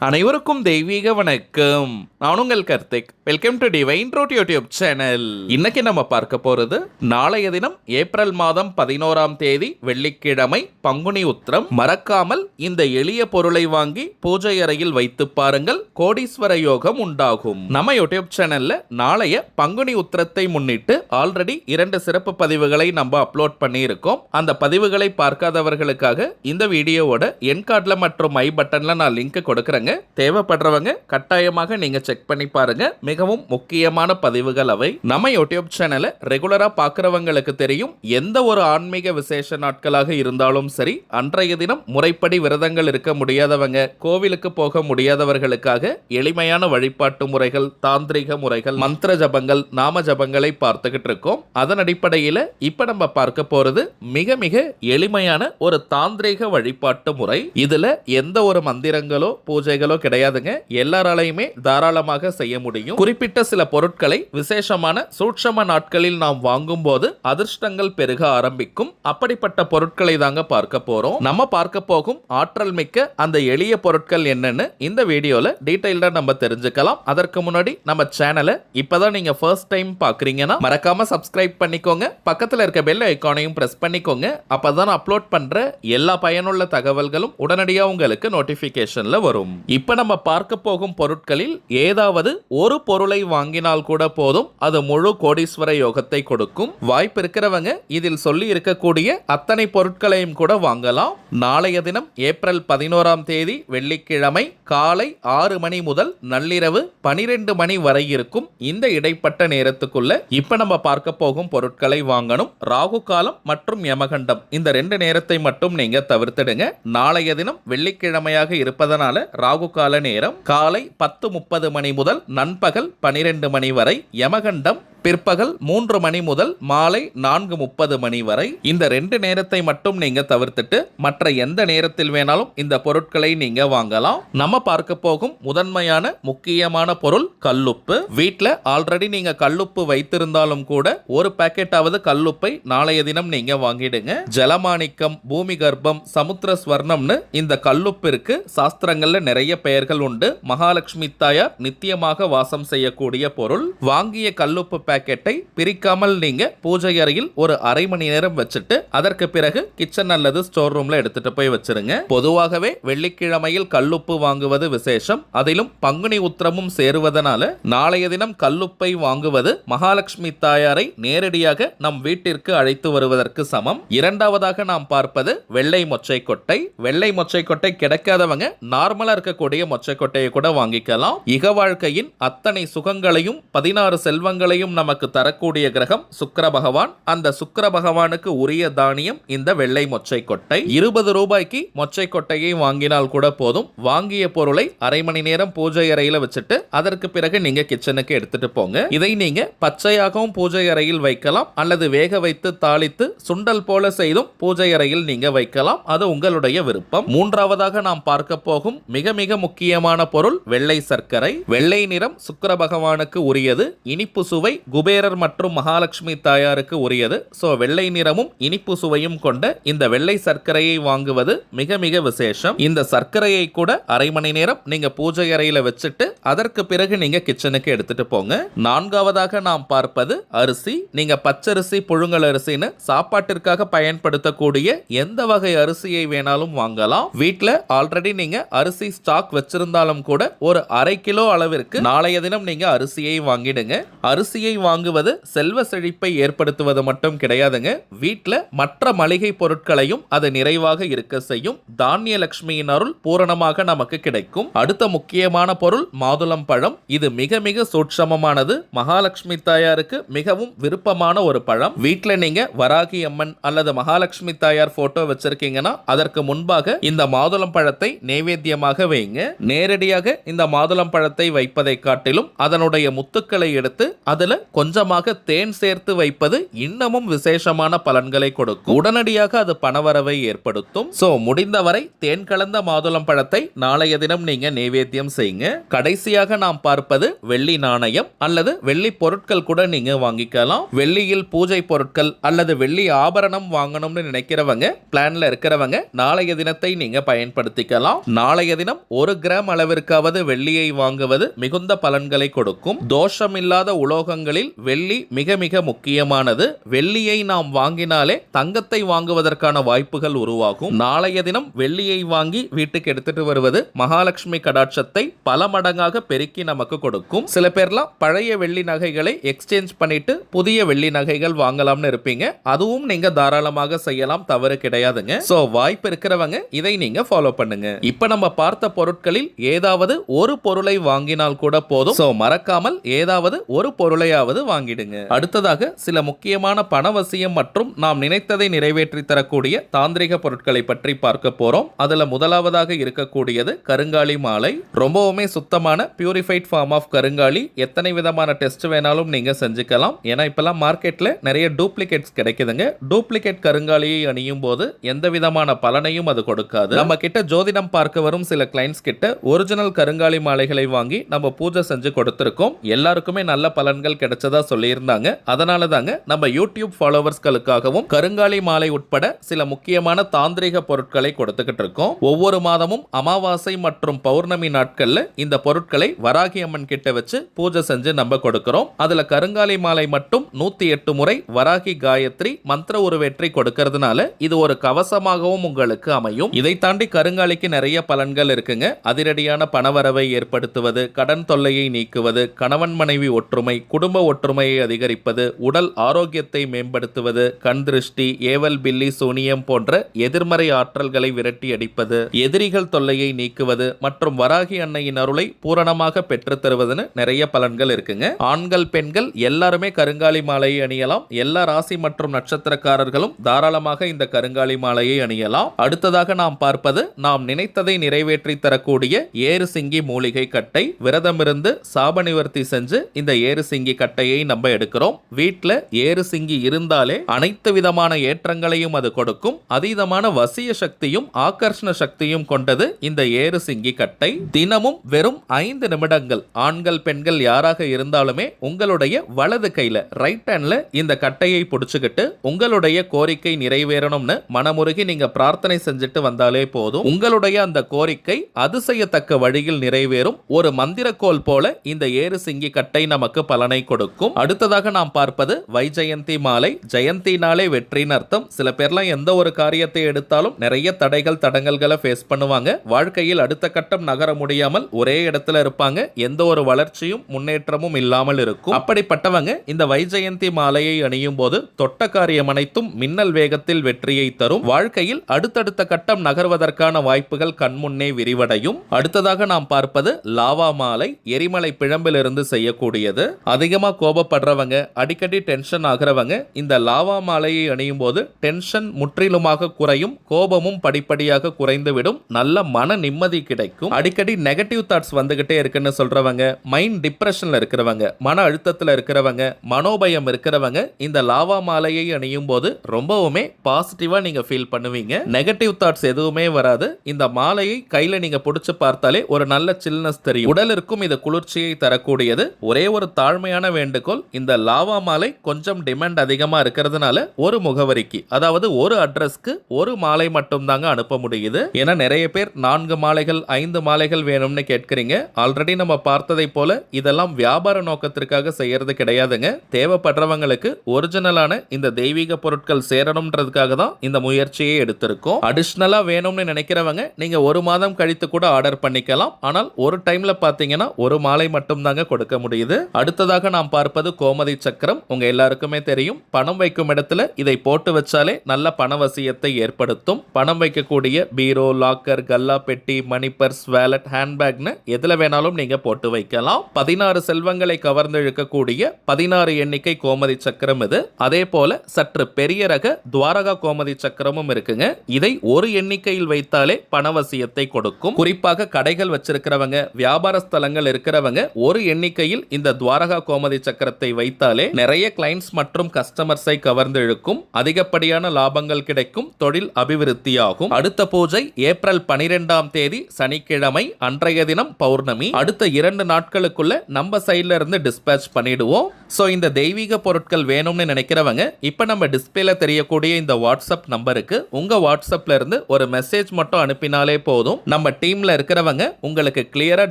அனைவருக்கும் தெய்வீக வணக்கம். நான் உங்கள் Karthik. Welcome to divine truth YouTube channel. இன்னைக்கு நம்ம பார்க்க போறது நாளைய தினம் ஏப்ரல் மாதம் 11ஆம் தேதி வெள்ளிக்கிழமை பங்குனி உத்திரம். மறக்காமல் இந்த எளிய பொருளை வாங்கி பூஜை அறையில் வைத்து பாருங்கள், கோடீஸ்வர யோகம் உண்டாகும். நம்ம யூடியூப் சேனல்ல நாளைய பங்குனி உத்திரத்தை முன்னிட்டு ஆல்ரெடி 2 சிறப்பு பதிவுகளை நம்ம அப்லோட் பண்ணி இருக்கோம். அந்த பதிவுகளை பார்க்காதவர்களுக்காக இந்த வீடியோவோட என் கார்ட்ல மற்றும் ஐ பட்டன்ல நான் லிங்க் கொடுக்குறேங்க. தேவைப்படுறவங்க கட்டாயமாக நீங்க செக் பண்ணி பாருங்க. மிகவும் முக்கியமான பதிவுகள் அவை. நம்ம யூடியூப் சேனலை ரெகுலரா பார்க்கிறவங்களுக்கு தெரியும், எந்த ஒரு ஆன்மீக விசேஷ நாட்களாக இருந்தாலும் சரி, அன்றைய தினம் முறைப்படி விரதங்கள் இருக்க முடியாதவங்க, கோவிலுக்கு போக முடியாதவர்களுக்காக எளிமையான வழிபாட்டு முறைகள், தாந்திரிக முறைகள், மந்திர ஜபங்கள், நாம ஜபங்களை பார்த்துக்கிட்டு இருக்கோம். அதன் அடிப்படையில் இப்ப நம்ம பார்க்க போறது மிக மிக எளிமையான ஒரு தாந்திரிக வழிபாட்டு முறை. இதுல எந்த ஒரு மந்திரங்களோ பூஜைகளோ கிடையாதுங்க. எல்லாராலையுமே தாராளமாக செய்ய முடியும். குறிப்பிட்ட சில பொருட்களை விசேஷமான சூட்சம நாட்களில் நாம் வாங்கும் போது அதிர்ஷ்டங்கள் பெருக ஆரம்பிக்கும். அப்படிப்பட்ட பொருட்களை தாங்க பார்க்க போறோம். நம்ம பார்க்க போகும் ஆற்றல் மிக்க அந்த எளிய பொருட்கள் என்னன்னு இந்த வீடியோல டீடைல்டா நம்ம தெரிஞ்சுக்கலாம். அதற்கு முன்னாடி நம்ம சேனலை இப்பதான் நீங்க ஃபர்ஸ்ட் டைம் பாக்குறீங்கன்னா மறக்காம சப்ஸ்கிரைப் பண்ணிக்கோங்க. பக்கத்துல இருக்க பெல் ஐகானையும் பிரஸ் பண்ணிக்கோங்க. அப்பதான் அப்லோட் பண்ற எல்லா பயனுள்ள தகவல்களும் உடனடியாக உங்களுக்கு நோட்டிபிகேஷன்ல வரும். இப்ப நம்ம பார்க்க போகும் பொருட்களில் ஏதாவது ஒரு பொருளை வாங்கினால் கூட போதும், அது முழு கோடீஸ்வர யோகத்தை கொடுக்கும். வாய்ப்பு இருக்கிறவங்க இதில் சொல்லி இருக்கக்கூடிய அத்தனை பொருட்களையும் கூட வாங்கலாம். நாளைய தினம் ஏப்ரல் 11ஆம் தேதி வெள்ளிக்கிழமை காலை 6 மணி முதல் நள்ளிரவு 12 மணி வரை இருக்கும் இந்த இடைப்பட்ட நேரத்துக்குள்ள இப்ப நம்ம பார்க்க போகும் பொருட்களை வாங்கணும். ராகு காலம் மற்றும் யமகண்டம் இந்த 2 நேரத்தை மட்டும் நீங்க தவிர்த்திடுங்க. நாளைய தினம் வெள்ளிக்கிழமையாக இருப்பதனால ராகு கால நேரம் காலை 10:30 மணி முதல் நண்பகல் 12 மணி வரை, யமகண்டம் பிற்பகல் 3 மணி முதல் மாலை 4:30 மணி வரை. இந்த 2 நேரத்தை மட்டும் நீங்க தவிர்த்துட்டு மற்ற எந்த நேரத்தில் வேணாலும் இந்த பொருட்களை நீங்க வாங்கலாம். நம்ம பார்க்க போகும் முதன்மையான முக்கியமான பொருள் கல்லுப்பு. வீட்டில் ஆல்ரெடி நீங்க கல்லுப்பு வைத்திருந்தாலும் கூட ஒரு பாக்கெட்டாவது கல்லுப்பை நாளைய தினம் நீங்க வாங்கிடுங்க. ஜலமாணிக்கம், பூமி கர்ப்பம், சமுத்திர ஸ்வர்ணம்னு இந்த கல்லுப்பிற்கு சாஸ்திரங்கள்ல நிறைய பெயர்கள் உண்டு. மகாலட்சுமி தாயார் நித்தியமாக வாசம் செய்யக்கூடிய பொருள். வாங்கிய கல்லுப்பு பாக்கெட்டை பிரிக்காமல் நீங்க பூஜை அறையில் ஒரு அரை மணி நேரம் வச்சுட்டு அதற்கு பிறகு கிச்சன் அல்லது ஸ்டோர் ரூம்ல எடுத்துட்டு போய் வச்சிருங்க. பொதுவாகவே வெள்ளிக்கிழமையில் கல்லுப்பு வாங்குவது விசேஷம். அதிலும் பங்குனி உத்திரமும் சேருவதனால நாளைய தினம் கல்லுப்பை வாங்குவது மகாலட்சுமி தாயாரை நேரடியாக நம் வீட்டிற்கு அழைத்து வருவதற்கு சமம். இரண்டாவதாக நாம் பார்ப்பது வெள்ளை மொச்சை கொட்டை. வெள்ளை மொச்சை கொட்டை கிடைக்காதவங்க நார்மலா இருக்கக்கூடிய மொச்சை கொட்டையை கூட வாங்கிக்கலாம். இக வாழ்க்கையின் அத்தனை சுகங்களையும் 16 செல்வங்களையும் நமக்கு தரக்கூடிய கிரகம் சுக்கிர பகவான். அந்த சுக்கிர பகவானுக்கு உரிய தானியம் இந்த வெள்ளை மொச்சை கொட்டை. 20 ரூபாய்க்கு மொச்சை கொட்டையை வாங்கினால் கூட போதும். வாங்கிய பொருளை அரை மணி நேரம் பூஜை அறையில வச்சுட்டு அதற்கு பிறகு நீங்க கிச்சனுக்கு எடுத்துட்டு போங்க. இதை நீங்க பச்சையாகவும் பூஜை அறையில் வைக்கலாம், அல்லது வேக வைத்து தாளித்து சுண்டல் போல செய்தும் பூஜை அறையில் நீங்க வைக்கலாம். அது உங்களுடைய விருப்பம். மூன்றாவதாக நாம் பார்க்க போகும் மிக மிக முக்கியமான பொருள் வெள்ளை சர்க்கரை. வெள்ளை நிறம் சுக்கிர பகவானுக்கு உரியது. இனிப்பு சுவை குபேரர் மற்றும் மகாலட்சுமி தாயாருக்கு உரியது. சோ வெள்ளை நிறமும் இனிப்பு சுவையும் கொண்ட இந்த வெள்ளை சர்க்கரையை வாங்குவது மிக மிக விசேஷம். இந்த சர்க்கரையை கூட அரை மணி நேரம் நீங்க பூஜை அறையில வச்சுட்டு அதற்கு பிறகு நீங்க கிச்சனுக்கு எடுத்துட்டு போங்க. நான்காவதாக நாம் பார்ப்பது அரிசி. நீங்க பச்சரிசி, புழுங்கல் அரிசின்னு சாப்பாட்டிற்காக பயன்படுத்தக்கூடிய எந்த வகை அரிசியை வேணாலும் வாங்கலாம். வீட்டுல ஆல்ரெடி நீங்க அரிசி ஸ்டாக் வச்சிருந்தாலும் கூட ஒரு அரை கிலோ அளவிற்கு நாளைய தினம் நீங்க அரிசியை வாங்கிடுங்க. அரிசியை வாங்குவது செல்வ செழிப்பை ஏற்படுத்துவது மட்டும் கிடையாதுங்க. வீட்டில் மற்ற மளிகை பொருட்களையும் அது நிறைவாக இருக்க செய்யும். தானிய லட்சுமியின் அருள் பூரணமாக நமக்கு கிடைக்கும். அடுத்த முக்கியமான பொருள் மாதுளம் பழம். இது மிக மிக சூட்சமமானது. மகாலட்சுமி தாயாருக்கு மிகவும் விருப்பமான ஒரு பழம். வீட்டில் நீங்க வராகி அம்மன் அல்லது மகாலட்சுமி தாயார் போட்டோ வச்சிருக்கீங்கன்னா அதற்கு முன்பாக இந்த மாதுளம் பழத்தை நைவேத்தியமாக வைங்க. நேரடியாக இந்த மாதுளம் பழத்தை வைப்பதை காட்டிலும் அதனுடைய முத்துக்களை எடுத்து அதுல கொஞ்சமாக தேன் சேர்த்து வைப்பது இன்னமும் விசேஷமான பலன்களை கொடுக்கும். உடனடியாக அது பணவரவை ஏற்படுத்தும். சோ முடிந்தவரை தேன் கலந்த மாதுளம் பழத்தை நாளைய தினம் நீங்க நைவேத்தியம் செய்யுங்க. கடைசியாக நாம் பார்ப்பது வெள்ளி நாணயம் அல்லது வெள்ளி பொருட்கள் கூட நீங்க வாங்கிக்கலாம். வெள்ளியில் பூஜை பொருட்கள் அல்லது வெள்ளி ஆபரணம் வாங்கணும்னு நினைக்கிறவங்க, பிளான்ல இருக்கிறவங்க நாளைய தினத்தை நீங்க பயன்படுத்திக்கலாம். நாளைய தினம் 1 கிராம் அளவிற்காவது வெள்ளியை வாங்குவது மிகுந்த பலன்களை கொடுக்கும். தோஷமில்லாத உலோகங்களில் வெள்ளி மிக மிக முக்கியமானது. வெள்ளியை நாம் வாங்கினாலே தங்கத்தை வாங்குவதற்கான வாய்ப்புகள் உருவாகும். நாளைய தினம் வெள்ளியை வாங்கி வீட்டுக்கு எடுத்துட்டு வருவது மகாலட்சுமி கடாட்சத்தை பல மடங்காக பெருக்கி நமக்கு கொடுக்கும். சில பேர்லாம் பழைய வெள்ளி நகைகளை எக்ஸ்சேஞ்ச் பண்ணிட்டு புதிய வெள்ளி நகைகள் வாங்கலாம்னு இருப்பீங்க. அதுவும் நீங்க தாராளமாக செய்யலாம், தவறு கிடையாதுங்க. சோ வாய்ப்பு இருக்கிறவங்க இதை நீங்க ஃபாலோ பண்ணுங்க. இப்ப நம்ம பார்த்த பொருட்களில் ஏதாவது ஒரு பொருளை வாங்கினால் கூட போதும். சோ மறக்காமல் ஏதாவது ஒரு பொருளையாவது வாங்கிடுங்க. அடுத்ததாக சில முக்கியமான பணவசியம் மற்றும் நாம் நினைத்ததை நிறைவேற்றி தரக்கூடிய தாந்திரிக பொருட்களை பற்றி பார்க்க போறோம். அதுல முதலாவதாக இருக்கக்கூடியது கருங்காலி மாலை. ரொம்பவுமே சுத்தமான பியூரிஃபைட் ஃபார்ம் ஆஃப் கருங்காலி. எத்தனை விதமான டெஸ்ட் வேணாலும் நீங்க செஞ்சுக்கலாம். ஏன்னா இப்பெல்லாம் மார்க்கெட்ல நிறைய டூப்ளிகேட்ஸ் கிடைக்குதுங்க. டூப்ளிகேட் கருங்காலியை அணியும் போது எந்த விதமான பலனையும் அது கொடுக்காது. நம்ம கிட்ட ஜோதிடம் பார்க்க வரும் சில கிளைண்ட்ஸ் கிட்ட ஒரிஜினல் கருங்காலி மாலைகளை வாங்கி நம்ம பூஜை செஞ்சு கொடுத்திருக்கோம். எல்லாருக்குமே நல்ல பலன்கள் கிடைச்சதா சொல்லியிருந்தாங்க. அதனால தாங்க நம்ம யூடியூப் ஃபாலோவர்ஸ்களுக்காகவும் கருங்காலி மாலை உட்பட சில முக்கியமான தாந்திரிக பொருட்களை கொடுத்துக்கிட்டு இருக்கோம். ஒவ்வொரு மாதமும் அமாவாசை மற்றும் பௌர்ணமி நாட்கள்ல இந்த பொருட்களை வராகி அம்மன் கிட்ட வச்சு பூஜை செஞ்சு நம்ம கொடுக்கிறோம். அதுல கருங்காலி மாலை மட்டும் 108 முறை வராகி காயத்ரி மந்திர உருவேற்றி கொடுக்கிறதுனால இது ஒரு கவசமாகவும் உங்களுக்கு அமையும். இதை தாண்டி கருங்காலிக்கு நிறைய பலன்கள் இருக்குங்க. அதிரடியான பணவரவை ஏற்படுத்துவது, கடன் தொல்லையை நீக்குவது, கணவன் மனைவி ஒற்றுமை, குடும்ப ஒற்றுமையை அதிகரிப்பது, உடல் ஆரோக்கியத்தை மேம்படுத்துவது, கண் திருஷ்டி, ஏவல் பில்லி, சூனியம் போன்ற எதிர்மறை ஆற்றல்களை விரட்டி அடிப்பது, எதிரிகள் தொல்லையை நீக்குவது மற்றும் வராகி அன்னையின் அருளை பூரணமாக பெற்று தருவதுன்னு நிறைய பலன்கள் இருக்குங்க. ஆண்கள் பெண்கள் எல்லாருமே கருங்காலி மாலையை அணியலாம். எல்லா ராசி மற்றும் நட்சத்திரக்காரர்களும் தாராளமாக இந்த கருங்காலி மாலையை அணியலாம். அடுத்ததாக நாம் பார்ப்பது நாம் நினைத்ததை நிறைவேற்றி தரக்கூடிய ஏறு சிங்கி மூலிகை கட்டை. விரதமிருந்து சாப நிவர்த்தி செஞ்சு இந்த ஏறு சிங்கி கட்டையை நம்ம எடுக்கிறோம். வீட்டில் ஏறு சிங்கி இருந்தாலே அனைத்து விதமான ஏற்றங்களையும் அது கொடுக்கும். அதீதமான வசிய சக்தியும் ஆகர்ஷண சக்தியும் கொண்டது இந்த ஏறு சிங்கி கட்டை. தினமும் வெறும் 5 நிமிடங்கள் ஆண்கள் பெண்கள் யாராக இருந்தாலுமே உங்களுடைய வலது கையில ரைட் ஹேண்ட்ல இந்த கட்டையை பிடிச்சுக்கிட்டு உங்களுடைய கோரிக்கை நிறைவேறணும்னு மனமுருகி நீங்க பிரார்த்தனை செஞ்சுட்டு வந்தாலே போதும். உங்களுடைய அந்த கோரிக்கை அதிசயத்தக்க வழியில் நிறைவேறும். ஒரு மந்திரக்கோல் போல இந்த ஏறு சிங்கி கட்டை நமக்கு பலனை கொடுக்கும். அடுத்ததாக நாம் பார்ப்பது வைஜெயந்தி மாலை. ஜெயந்தி நாளே வெற்றின்னு அர்த்தம். சில பேர்லாம் எந்த ஒரு காரியத்தை எடுத்தாலும் நிறைய தடைகள் தடங்கல்களை ஃபேஸ் பண்ணுவாங்க. வாழ்க்கையில் அடுத்த கட்டம் நகர முடியாமல் ஒரே இடத்துல இருப்பாங்க. எந்த ஒரு வளர்ச்சியும் முன்னேற்றமும் இல்லாமல் இருக்கும். அப்படிப்பட்டவங்க இந்த வைஜெயந்தி மாலையை அணியும் போது தொட்ட காரியம் அனைத்தும் மின்னல் வேகத்தில் வெற்றியை தரும். வாழ்க்கையில் அடுத்தடுத்த கட்டம் நகர்வதற்கான வாய்ப்புகள் கண்முன்னே விரிவடையும். அடுத்ததாக நாம் பார்ப்பது லாவா மாலை. எரிமலை பிழம்பிலிருந்து செய்யக்கூடியது. அதிகமா கோபப்படுறவங்க, அடிக்கடி டென்ஷன் ஆகிறவங்க இந்த லாவா மாலையை அணியும் போது டென்ஷன் முற்றிலுமாக குறையும். கோபமும் படிப்படியாக குறைந்துவிடும். நல்ல மன நிம்மதி கிடைக்கும். அடிக்கடி நெகட்டிவ் தாட்ஸ் வந்துகிட்டே இருக்குன்னு சொல்றவங்க, மைண்ட் டிப்ரெஷன்ல இருக்கிறவங்க, மன அழுத்தத்தில் இருக்கிறவங்க, மனோபயம் இருக்கிறவங்க இந்த லாவா மாலையை அணியும் போது ரொம்பவுமே பாசிட்டிவா நீங்க ஃபீல் பண்ணுவீங்க. நெகட்டிவ் தாட்ஸ் எதுவுமே வராது. இந்த மாலையை கையில நீங்க பிடிச்சு பார்த்தாலே ஒரு நல்ல சில்னஸ் தெரியும். உடலிற்கும் இது குளிர்ச்சியை தரக்கூடியது. ஒரே ஒரு தாழ்மையான வேண்டுகோள், இந்த லாவா மாலை கொஞ்சம் டிமாண்ட் அதிகமா இருக்கிறதுனால ஒரு முகவரிக்கு, அதாவது ஒரு அட்ரஸ்க்கு ஒரு மாலை மட்டும் தாங்க அனுப்ப முடியுது. ஏன்னா நிறைய பேர் 4 மாலைகள் 5 மாலைகள் வேணும்னு கேட்கிறீங்க. ஆல்ரெடி நம்ம பார்த்ததை போல இதெல்லாம் வியாபார நோக்கத்திற்காக செய்யறது கிடையாதுங்க. தேவைப்படுறவங்களுக்கு ஒரிஜினலான இந்த தெய்வீக பொருட்கள் சேரணும்ன்றதுக்காக தான் இந்த முயற்சியை எடுத்திருக்கோம். அடிஷனலா வேணும்னு நினைக்கிறவங்க நீங்க ஒரு மாதம் கழித்து கூட ஆர்டர் பண்ணிக்கலாம். ஆனால் ஒரு டைம்ல பாத்தீங்கன்னா ஒரு மாலை மட்டும் தாங்க கொடுக்க முடியுது. அடுத்ததாக நாம் பார்ப்பது கோமதி சக்கரம். உங்க எல்லாருக்குமே தெரியும், பணம் வைக்கும் இடத்துல இதை போட்டு வச்சாலே நல்ல பணவசியத்தை ஏற்படுத்தும். பணம் வைக்கக்கூடிய பீரோ, லாக்கர், கல்லா பெட்டி, மணி பர்ஸ், வேலட், ஹேண்ட்பேக்னு எதுல வேணாலும் நீங்க போட்டு வைக்கலாம். 16 செல்வங்களை கவர்ந்து இழுக்கக்கூடிய 16 எண்ணிக்கை கோமதி சக்கரம் இது. அதே போல சற்று பெரிய ரக துவாரகா கோமதி சக்கரமும் இருக்குங்க. இதை ஒரு எண்ணிக்கையில் வைத்தாலே பணவசியத்தை கொடுக்கும். குறிப்பாக கடைகள் வச்சிருக்கிறவங்க, வியாபார ஸ்தலங்கள் இருக்கிறவங்க ஒரு எண்ணிக்கையில் இந்த துவாரகா கோமதி சக்கரத்தை வைத்தாலே நிறைய கிளைண்ட்ஸ் மற்றும் கஸ்டமர்ஸை கவர்ந்து இழுக்கும். அதிகப்படியான லாபங்கள் கிடைக்கும். தொழில் அபிவிருத்தியாகும். அடுத்த பூஜை ஏப்ரல் 12ஆம் தேதி சனிக்கிழமை. அன்றைய தினம் பௌர்ணமி. அடுத்த 2 நாட்களுக்குள்ள நம்ம சைட்ல இருந்து டிஸ்பேட்ச் பண்ணிடுவோம். சோ இந்த தெய்வீக பொருட்கள் வேணும்னு நினைக்கிறவங்க இப்ப நம்ம டிஸ்பிளேல தெரியக்கூடிய இந்த வாட்ஸ்அப் நம்பருக்கு உங்க வாட்ஸ்அப்ல இருந்து ஒரு மெசேஜ் மட்டும் அனுப்பினாலே போதும். நம்ம டீம்ல இருக்கிறவங்க உங்களுக்கு கிளியரா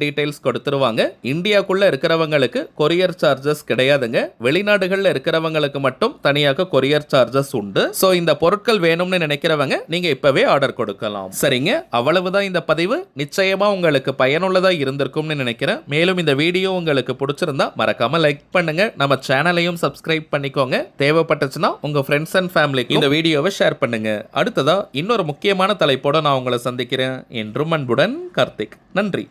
டீடைல்ஸ் கொடுத்துருவாங்க. இந்தியாக்குள்ள இருக்கிறவங்களுக்கு கொரியர் சார்ஜஸ் கிடையாதுங்க. வெளிநாடுகள்ல இருக்கிறவங்களுக்கு மட்டும் தனியாக கொரியர் சார்ஜஸ் உண்டு. சோ இந்த பொருட்கள் வேணும்னு நினைக்கிறவங்க நீங்க இப்பவே ஆர்டர் கொடுக்கலாம். சரிங்க, அவ்வளவுதான் இந்த பதிவு. நிச்சயமா உங்களுக்கு பயனுள்ளதா இருந்திருக்கும்னு நினைக்கிறேன். மேலும் இந்த வீடியோ உங்களுக்கு பிடிச்சிருந்தா மறக்காம லைக் பண்ணுங்க. நம்ம சேனலையும் சப்ஸ்கிரைப் பண்ணிக்கோங்க. தேவைப்பட்டுச்சுன்னா உங்க ஃப்ரெண்ட்ஸ் அண்ட் ஃபேமிலிக்கு இந்த வீடியோவை ஷேர் பண்ணுங்க. அடுத்ததா இன்னொரு முக்கியமான தலைப்போட நான் உங்களை சந்திக்கிறேன். என்றும் அன்புடன் கார்த்திக். நன்றி.